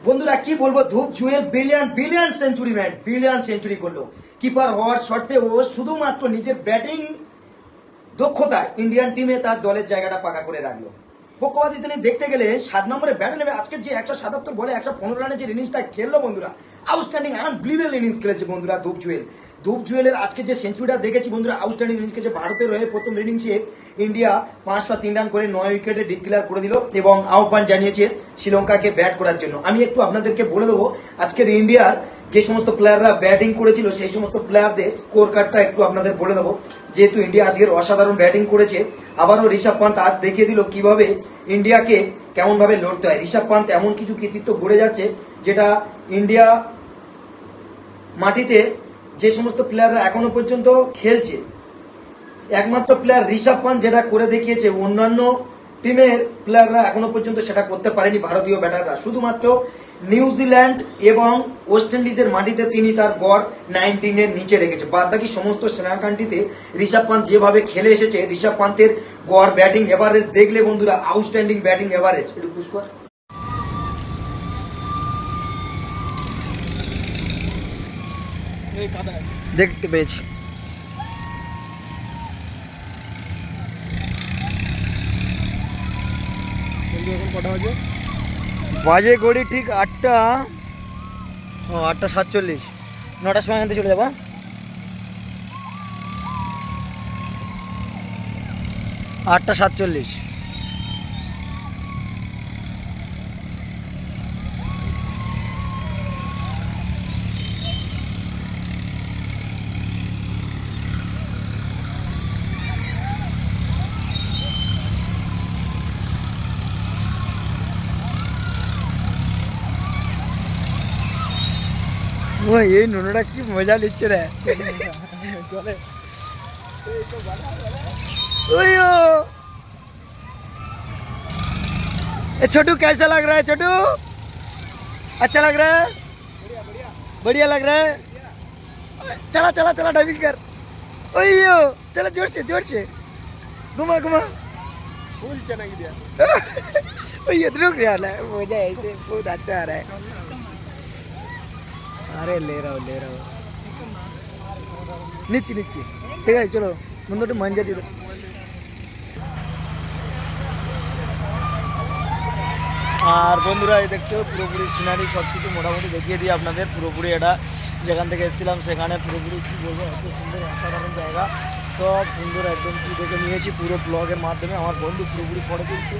বন্ধুরা কি বলবো, ধূপ Jewel billion century man, billion century করলো। কিপার হওয়ার সত্ত্বেও শুধুমাত্র নিজের ব্যাটিং দক্ষতায় ইন্ডিয়ান টিমে তার দলের জায়গাটা পাকা করে রাখলো। পক্ষপাতী তিনি দেখতে গেলে 7 নম্বরে ব্যাটে নেমে আজকে যে 177 বলে 115 রানের যে ইনিংসটা খেললো বন্ধুরা, আউটস্ট্যান্ডিং আনবিলিভেবল ইনিংস খেলেছে বন্ধুরা ধূপ জুয়েলের আজকে যে সেঞ্চুরিটা দেখেছি বন্ধুরা, আউটস্ট্যান্ডিং ইনিংস খেলেছে। ভারতের হয়ে প্রথম ইনিংসে ইন্ডিয়া 503 রান করে 9 উইকেটে ডিক্লেয়ার করে দিল এবং আহ্বান জানিয়েছে শ্রীলঙ্কাকে ব্যাট করার জন্য। আমি একটু আপনাদেরকে বলে দেবো আজকের ইন্ডিয়ার যে সমস্ত প্লেয়াররা ব্যাটিং করেছিল সেই সমস্ত প্লেয়ারদের স্কোর কার্ডটা একটু আপনাদের বলে দেবো। যেহেতু ইন্ডিয়া আজকের অসাধারণ ব্যাটিং করেছে, আবারও ঋষভ পান্ত আজ দেখিয়ে দিল কিভাবে ইন্ডিয়াকে কেমন ভাবে লড়তে হয়। ঋষভ পান্ত এমন কিছু কৃতিত্ব গড়ে যাচ্ছে যেটা ইন্ডিয়া মাটিতে যে সমস্ত প্লেয়াররা এখনো পর্যন্ত খেলছে, একমাত্র প্লেয়ার ঋষভ পান্ত যেটা করে দেখিয়েছে, অন্যান্য টিমের প্লেয়াররা এখনো পর্যন্ত সেটা করতে পারেনি। ভারতীয় ব্যাটাররা শুধুমাত্র নিউজিল্যান্ড এবং ওয়েস্ট ইন্ডিজের মাটিতে তিনি তার গড় 19 এর নিচে রেখেছে। বাদ বাকি সমস্ত সেনা কান্ট্রিতে ঋষভ পান্ত যেভাবে খেলে এসেছে, ঋষভ পান্তের গড় ব্যাটিং এভারেজ দেখলে বন্ধুরা আউটস্ট্যান্ডিং ব্যাটিং এভারেজ। একটু পুশ কর। দেখতে পেয়েছি এখন কটা বাজে? বাজে ঘড়ি ঠিক 8টা 47। 9টার সময় আনতে চলে যাবো। আটটা 47। এই নুনুটা কি মজা নিচ্ছে রে। চলে छोटू कैसा लग रहा है? छोटू अच्छा लग रहा है? बढ़िया लग रहा है। चला चला चला ड्राइविंग कर। ओयो चला जोर से घुमा घुमा। फुल चना की दिया। ओयो रुक यार, मजा ऐसे बहुत अच्छा आ रहा है। अरे ले रहा हूँ नीचे ठीक है चलो मुझे मन जाती। আর বন্ধুরা এই দেখছো পুরোপুরি সিনারি সব কিছু মোটামুটি দেখিয়ে দিই আপনাদের। পুরোপুরি এটা যেখান থেকে এসেছিলাম সেখানে পুরোপুরি কী বলবো, এত সুন্দর অসাধারণ জায়গা, সব সুন্দর একদম কি দেখে নিয়েছি পুরো ব্লগের মাধ্যমে। আমার বন্ধু পুরোপুরি ফটো তুলছে।